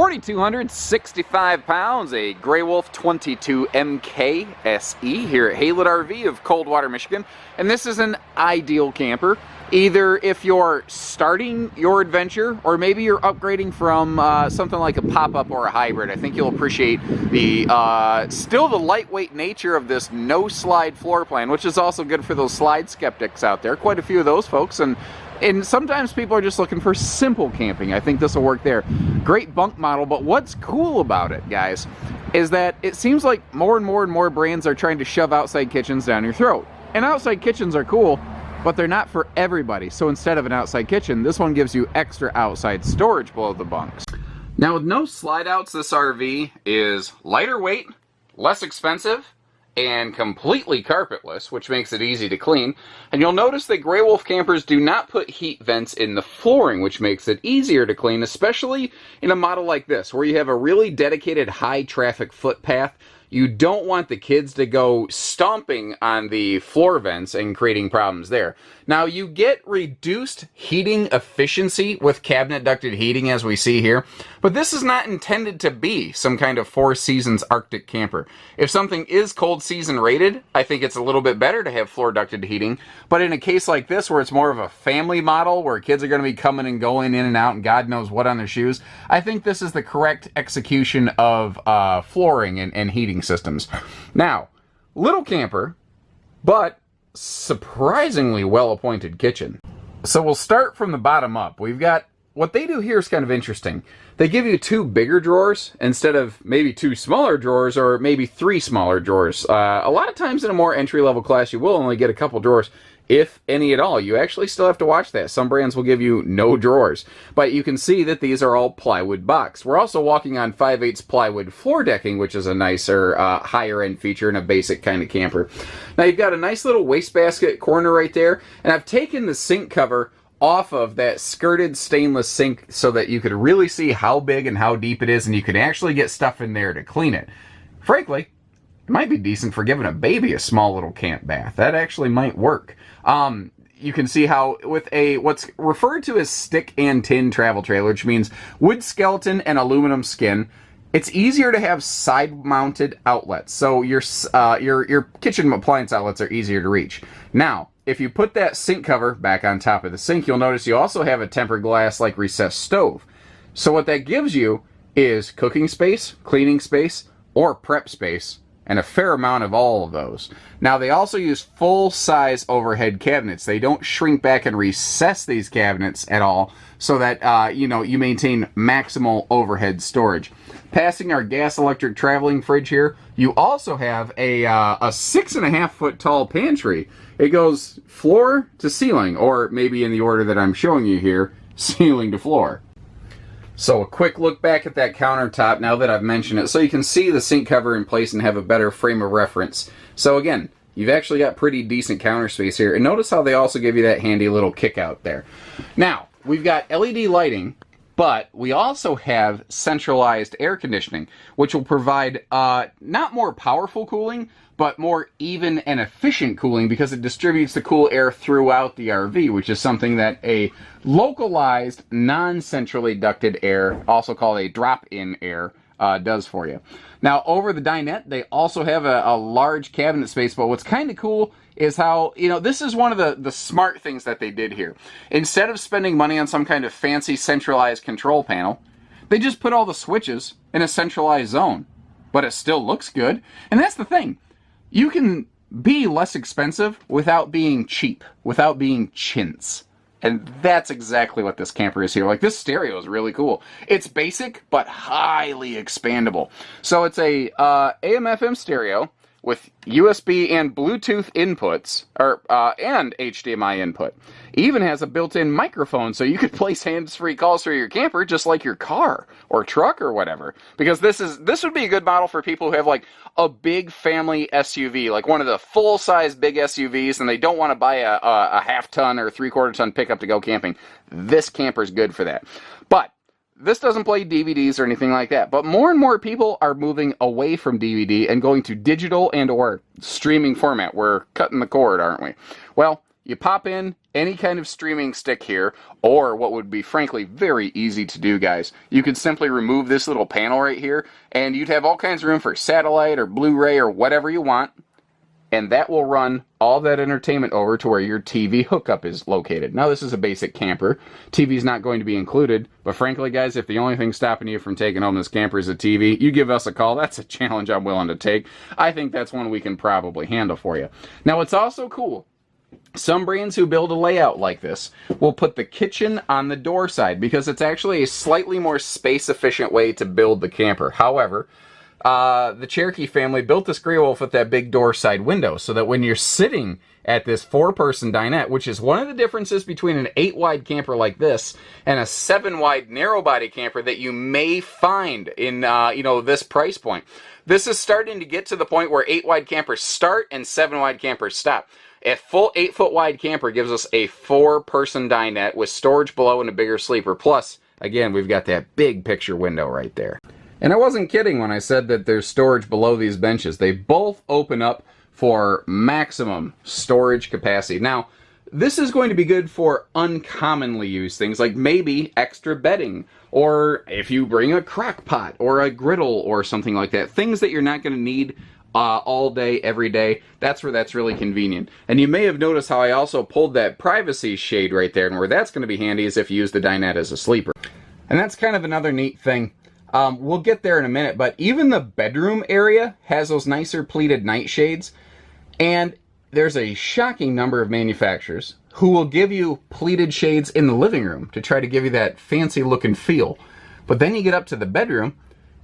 4,265 pounds, a Grey Wolf 22 MK SE here at Haylet RV of Coldwater, Michigan. And this is an ideal camper, either if you're starting your adventure or maybe you're upgrading from something like a pop-up or a hybrid. I think you'll appreciate the still the lightweight nature of this no-slide floor plan, which is also good for those slide skeptics out there. Quite a few of those folks. And sometimes people are just looking for simple camping. I think this will work there. Great bunk model, but what's cool about it, guys, is that it seems like more and more brands are trying to shove outside kitchens down your throat. And outside kitchens are cool, but they're not for everybody. So instead of an outside kitchen, this one gives you extra outside storage below the bunks. Now with no slide outs, this RV is lighter weight, less expensive, and completely carpetless, which makes it easy to clean. And you'll notice that Grey Wolf campers do not put heat vents in the flooring, which makes it easier to clean, especially in a model like this, where you have a really dedicated high traffic footpath. You don't want the kids to go stomping on the floor vents and creating problems there. Now, you get reduced heating efficiency with cabinet ducted heating, as we see here, but this is not intended to be some kind of Four Seasons Arctic camper. If something is cold season rated, I think it's a little bit better to have floor ducted heating, but in a case like this, where it's more of a family model, where kids are going to be coming and going in and out and God knows what on their shoes, I think this is the correct execution of flooring and heating systems. Now, little camper, but surprisingly well-appointed kitchen. So we'll start from the bottom up. We've got, what they do here is kind of interesting. They give you two bigger drawers instead of maybe two smaller drawers or maybe three smaller drawers. A lot of times in a more entry-level class, you will only get a couple drawers, if any at all. You actually still have to watch that. Some brands will give you no drawers. But you can see that these are all plywood boxed. We're also walking on 5/8 plywood floor decking, which is a nicer, higher end feature in a basic kind of camper. Now you've got a nice little wastebasket corner right there. And I've taken the sink cover off of that skirted stainless sink so that you could really see how big and how deep it is, and you can actually get stuff in there to clean it. Frankly, it might be decent for giving a baby a small little camp bath. That actually might work. You can see how with a what's referred to as stick and tin travel trailer, which means wood skeleton and aluminum skin, it's easier to have side-mounted outlets. So your kitchen appliance outlets are easier to reach. Now, if you put that sink cover back on top of the sink, you'll notice you also have a tempered glass like recessed stove. So what that gives you is cooking space, cleaning space, or prep space, and a fair amount of all of those. Now, they also use full-size overhead cabinets. They don't shrink back and recess these cabinets at all, so that you maintain maximal overhead storage. Passing our gas-electric traveling fridge here, you also have a 6.5 foot tall pantry. It goes floor to ceiling, or maybe in the order that I'm showing you here, ceiling to floor. So a quick look back at that countertop now that I've mentioned it, so you can see the sink cover in place and have a better frame of reference. So again, you've actually got pretty decent counter space here. And notice how they also give you that handy little kick out there. Now, we've got LED lighting, but we also have centralized air conditioning, which will provide not more powerful cooling, but more even and efficient cooling, because it distributes the cool air throughout the RV, which is something that a localized, non-centrally ducted air, also called a drop-in air, does for you. Now, over the dinette, they also have a large cabinet space, but what's kind of cool is how, this is one of the smart things that they did here. Instead of spending money on some kind of fancy centralized control panel, they just put all the switches in a centralized zone. But it still looks good. And that's the thing. You can be less expensive without being cheap, without being chintz. And that's exactly what this camper is here. Like, this stereo is really cool. It's basic, but highly expandable. So it's a AM/FM stereo with USB and Bluetooth inputs, and HDMI input. It even has a built-in microphone, so you could place hands-free calls through your camper just like your car or truck or whatever. Because this would be a good model for people who have like a big family SUV, like one of the full-size big SUVs, and they don't want to buy a half-ton or 3/4 ton pickup to go camping. This camper's good for that. But this doesn't play DVDs or anything like that, but more and more people are moving away from DVD and going to digital and or streaming format. We're cutting the cord, aren't we? Well, you pop in, any kind of streaming stick here, or what would be frankly very easy to do, guys, you could simply remove this little panel right here, and you'd have all kinds of room for satellite or Blu-ray or whatever you want, and that will run all that entertainment over to where your TV hookup is located. Now, this is a basic camper. TV's not going to be included, but frankly, guys, if the only thing stopping you from taking home this camper is a TV, you give us a call. That's a challenge I'm willing to take. I think that's one we can probably handle for you. Now, it's also cool. Some brands who build a layout like this will put the kitchen on the door side because it's actually a slightly more space-efficient way to build the camper. However, the Cherokee family built this Grey Wolf with that big door side window so that when you're sitting at this 4-person dinette, which is one of the differences between an 8-wide camper like this and a 7-wide narrow-body camper that you may find in, this price point. This is starting to get to the point where 8-wide campers start and 7-wide campers stop. A full 8-foot wide camper gives us a 4-person dinette with storage below and a bigger sleeper. Plus, again, we've got that big picture window right there. And I wasn't kidding when I said that there's storage below these benches. They both open up for maximum storage capacity. Now, this is going to be good for uncommonly used things, like maybe extra bedding, or if you bring a crock pot or a griddle or something like that. Things that you're not going to need all day, every day. That's where that's really convenient. And you may have noticed how I also pulled that privacy shade right there, and where that's going to be handy is if you use the dinette as a sleeper. And that's kind of another neat thing. We'll get there in a minute, but even the bedroom area has those nicer pleated nightshades, and there's a shocking number of manufacturers who will give you pleated shades in the living room to try to give you that fancy look and feel. But then you get up to the bedroom,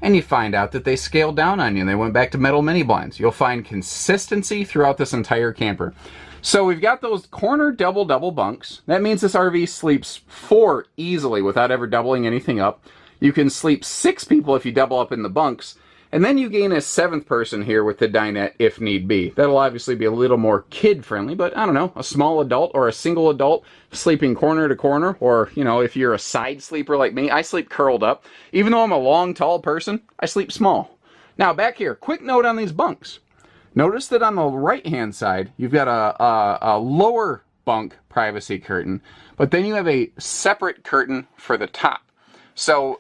and you find out that they scaled down on you, and they went back to metal mini blinds. You'll find consistency throughout this entire camper. So we've got those corner double bunks. That means this RV sleeps 4 easily without ever doubling anything up. You can sleep 6 people if you double up in the bunks, and then you gain a 7th person here with the dinette if need be. That'll obviously be a little more kid-friendly, but I don't know, a small adult or a single adult sleeping corner to corner, or, if you're a side sleeper like me, I sleep curled up. Even though I'm a long, tall person, I sleep small. Now, back here, quick note on these bunks. Notice that on the right-hand side, you've got a lower bunk privacy curtain, but then you have a separate curtain for the top. So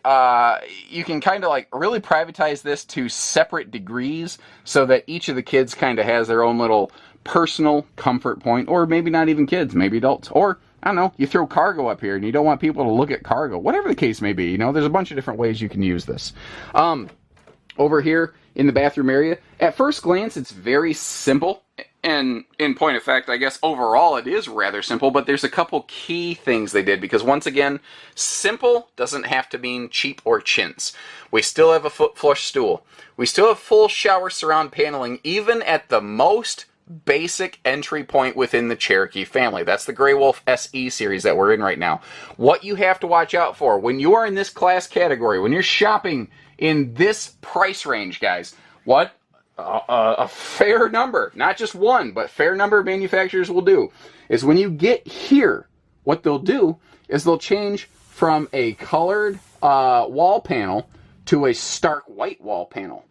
you can kind of like really privatize this to separate degrees so that each of the kids kind of has their own little personal comfort point, or maybe not even kids, maybe adults. Or, I don't know, you throw cargo up here and you don't want people to look at cargo. Whatever the case may be, there's a bunch of different ways you can use this. Over here in the bathroom area, at first glance, it's very simple. And in point of fact, I guess overall it is rather simple, but there's a couple key things they did, because once again, simple doesn't have to mean cheap or chintz. We still have a foot flush stool. We still have full shower surround paneling, even at the most basic entry point within the Cherokee family. That's the Grey Wolf SE series that we're in right now. What you have to watch out for when you are in this class category, when you're shopping in this price range, guys, what a fair number, not just one, but fair number of manufacturers will do, is when you get here, what they'll do is they'll change from a colored wall panel to a stark white wall panel.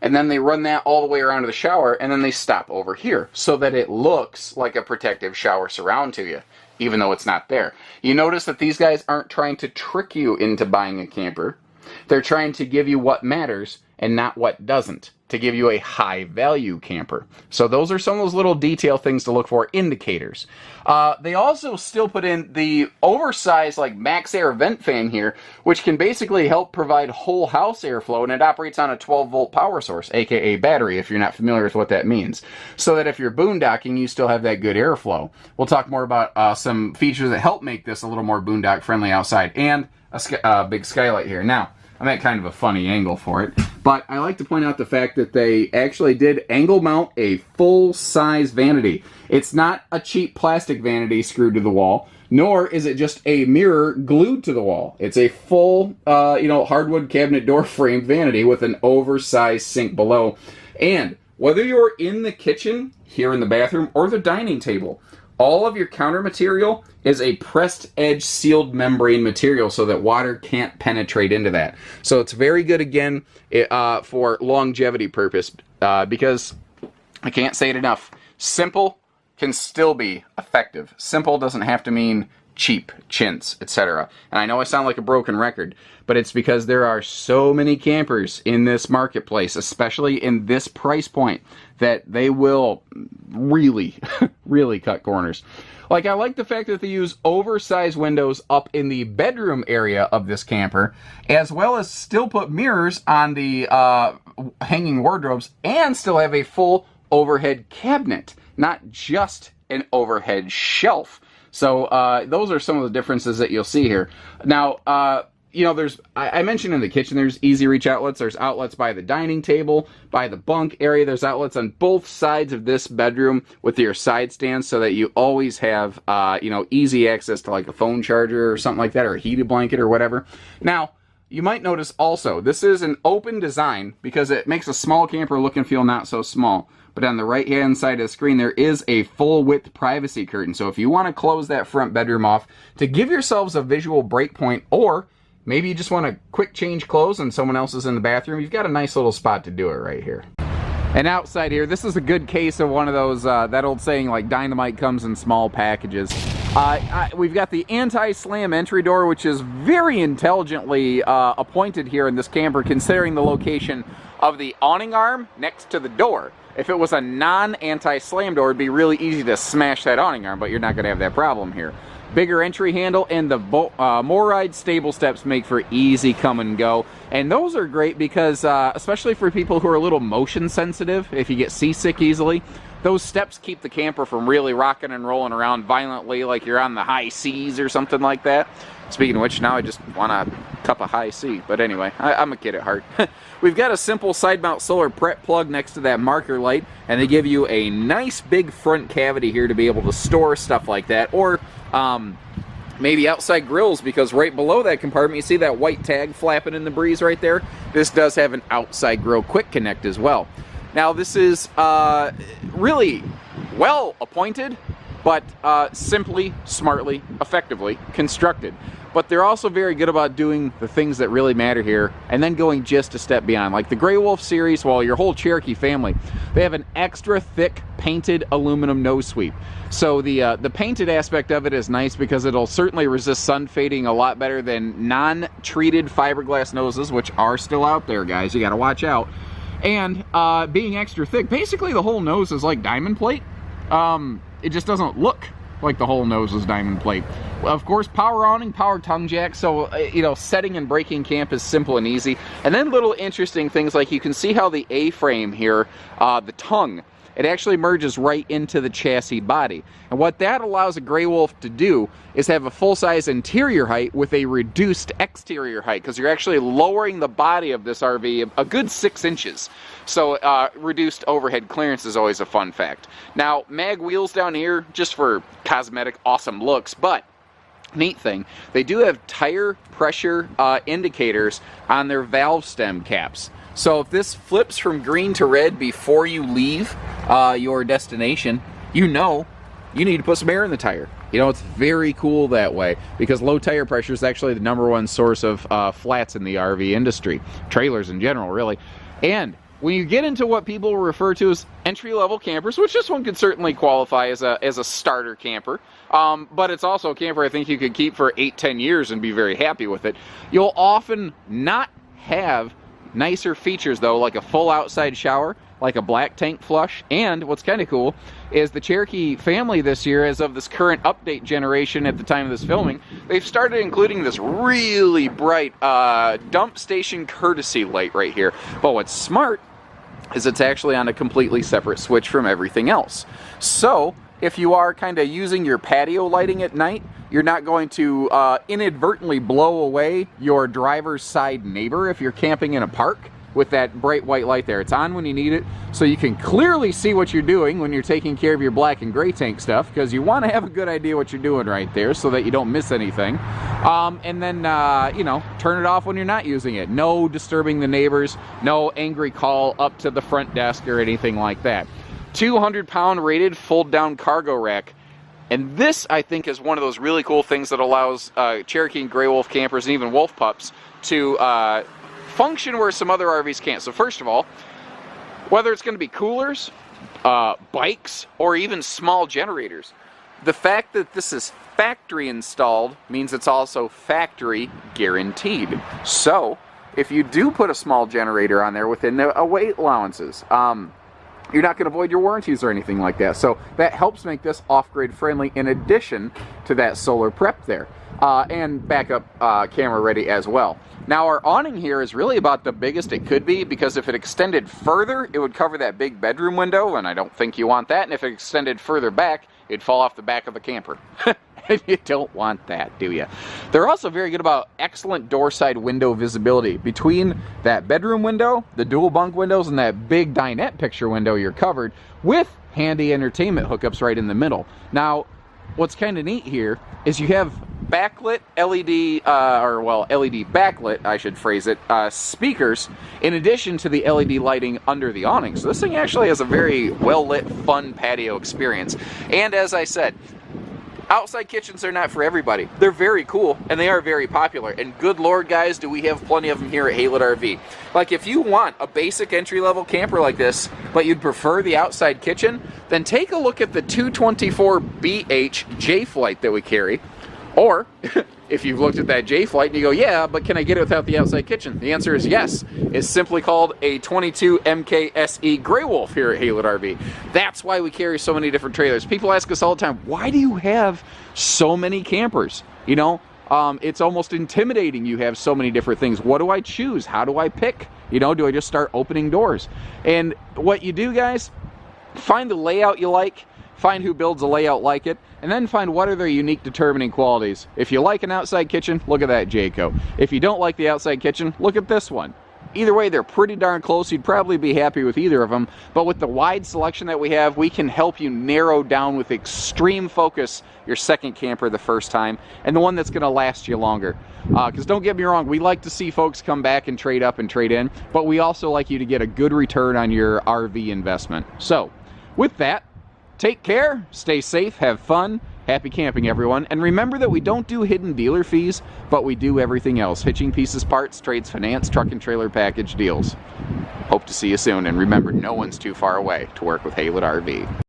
And then they run that all the way around to the shower, and then they stop over here so that it looks like a protective shower surround to you, even though it's not there. You notice that these guys aren't trying to trick you into buying a camper. They're trying to give you what matters and not what doesn't, to give you a high-value camper. So those are some of those little detail things to look for, indicators. They also still put in the oversized max air vent fan here, which can basically help provide whole house airflow, and it operates on a 12-volt power source, aka battery, if you're not familiar with what that means. So that if you're boondocking, you still have that good airflow. We'll talk more about some features that help make this a little more boondock-friendly outside, and a big skylight here. Now, I'm at kind of a funny angle for it, but I like to point out the fact that they actually did angle mount a full-size vanity. It's not a cheap plastic vanity screwed to the wall, nor is it just a mirror glued to the wall. It's a full, hardwood cabinet door frame vanity with an oversized sink below. And whether you're in the kitchen, here in the bathroom, or the dining table, all of your counter material is a pressed edge sealed membrane material so that water can't penetrate into that. So it's very good, again, for longevity purpose, because I can't say it enough. Simple, can still be effective. Simple doesn't have to mean cheap, chintz, etc. And I know I sound like a broken record, but it's because there are so many campers in this marketplace, especially in this price point, that they will really, really cut corners. Like, I like the fact that they use oversized windows up in the bedroom area of this camper, as well as still put mirrors on the hanging wardrobes and still have a full overhead cabinet, not just an overhead shelf. So those are some of the differences that you'll see here. Now, you know, there's, I mentioned in the kitchen, there's easy reach outlets. There's outlets by the dining table, by the bunk area. There's outlets on both sides of this bedroom with your side stands so that you always have, you know, easy access to like a phone charger or something like that, or a heated blanket or whatever. Now, you might notice also, this is an open design because it makes a small camper look and feel not so small. But on the right-hand side of the screen, there is a full-width privacy curtain. So if you want to close that front bedroom off to give yourselves a visual break point, or maybe you just want to quick change clothes and someone else is in the bathroom, you've got a nice little spot to do it right here. And outside here, this is a good case of one of those, that old saying, like, dynamite comes in small packages. We've got the anti-slam entry door, which is very intelligently appointed here in this camper, considering the location of the awning arm next to the door. If it was a non-anti-slam door, it'd be really easy to smash that awning arm, but you're not going to have that problem here. Bigger entry handle, and the Moride stable steps make for easy come and go. And those are great because, especially for people who are a little motion sensitive, if you get seasick easily, those steps keep the camper from really rocking and rolling around violently like you're on the high seas or something like that. Speaking of which, now I just want a cup of high C. But anyway, I'm a kid at heart. We've got a simple side mount solar prep plug next to that marker light, and they give you a nice big front cavity here to be able to store stuff like that, or maybe outside grills, because right below that compartment, you see that white tag flapping in the breeze right there? This does have an outside grill quick connect as well. Now, this is really well appointed, but simply, smartly, effectively constructed. But they're also very good about doing the things that really matter here, and then going just a step beyond. Like the Grey Wolf series, well, your whole Cherokee family, they have an extra thick painted aluminum nose sweep. So the painted aspect of it is nice because it'll certainly resist sun fading a lot better than non-treated fiberglass noses, which are still out there, guys. You gotta watch out. And being extra thick, basically the whole nose is like diamond plate. It just doesn't look like the whole nose is diamond plate. Of course, power awning, power tongue jack, so you know, setting and breaking camp is simple and easy. And then little interesting things like you can see how the A-frame here, the tongue, it actually merges right into the chassis body. And what that allows a Grey Wolf to do is have a full-size interior height with a reduced exterior height, because you're actually lowering the body of this RV a good 6 inches. So reduced overhead clearance is always a fun fact. Now, mag wheels down here, just for cosmetic awesome looks, but neat thing, they do have tire pressure indicators on their valve stem caps. So if this flips from green to red before you leave your destination, you know you need to put some air in the tire. You know, it's very cool that way, because low tire pressure is actually the #1 source of flats in the RV industry, trailers in general, really. And when you get into what people refer to as entry-level campers, which this one could certainly qualify as a starter camper, but it's also a camper I think you could keep for 8-10 years and be very happy with it. You'll often not have nicer features though, like a full outside shower, like a black tank flush, and what's kind of cool is the Cherokee family this year, as of this current update generation at the time of this filming, they've started including this really bright dump station courtesy light right here. But what's smart is it's actually on a completely separate switch from everything else. So if you are kind of using your patio lighting at night, you're not going to inadvertently blow away your driver's side neighbor if you're camping in a park with that bright white light there. It's on when you need it, so you can clearly see what you're doing when you're taking care of your black and gray tank stuff, because you want to have a good idea what you're doing right there so that you don't miss anything. And then, you know, turn it off when you're not using it. No disturbing the neighbors, no angry call up to the front desk or anything like that. 200-pound rated fold-down cargo rack. And this, I think, is one of those really cool things that allows Cherokee and Grey Wolf campers and even Wolf Pups to function where some other RVs can't. So first of all, whether it's going to be coolers bikes, or even small generators. The fact that this is factory installed means it's also factory guaranteed. So if you do put a small generator on there within the weight allowances, you're not going to void your warranties or anything like that. So that helps make this off-grid friendly in addition to that solar prep there. And backup camera ready as well. Now our awning here is really about the biggest it could be, because if it extended further, it would cover that big bedroom window, and I don't think you want that. And if it extended further back, it'd fall off the back of the camper. You don't want that, do you? They're also very good about excellent door side window visibility. Between that bedroom window, the dual bunk windows, and that big dinette picture window, you're covered with handy entertainment hookups right in the middle. Now, what's kind of neat here is you have backlit LED, LED backlit, I should phrase it, speakers, in addition to the LED lighting under the awning. So this thing actually has a very well-lit, fun patio experience. And as I said, outside kitchens are not for everybody. They're very cool, and they are very popular. And good Lord, guys, do we have plenty of them here at Haylett RV. Like, if you want a basic entry-level camper like this, but you'd prefer the outside kitchen, then take a look at the 224BH J-Flight that we carry. Or, if you've looked at that J-Flight and you go, yeah, but can I get it without the outside kitchen? The answer is yes. It's simply called a 22 MKSE Grey Wolf here at Haylett RV. That's why we carry so many different trailers. People ask us all the time, why do you have so many campers? You know, it's almost intimidating. You have so many different things. What do I choose? How do I pick? You know, do I just start opening doors? And what you do, guys, find the layout you like, find who builds a layout like it, and then find what are their unique determining qualities. If you like an outside kitchen, look at that Jayco. If you don't like the outside kitchen, look at this one. Either way, they're pretty darn close. You'd probably be happy with either of them. But with the wide selection that we have, we can help you narrow down with extreme focus your second camper the first time, and the one that's going to last you longer. Because don't get me wrong, we like to see folks come back and trade up and trade in, but we also like you to get a good return on your RV investment. So, with that, take care, stay safe, have fun, happy camping, everyone. And remember that we don't do hidden dealer fees, but we do everything else. Hitching, pieces, parts, trades, finance, truck and trailer package deals. Hope to see you soon. And remember, no one's too far away to work with Haylett RV.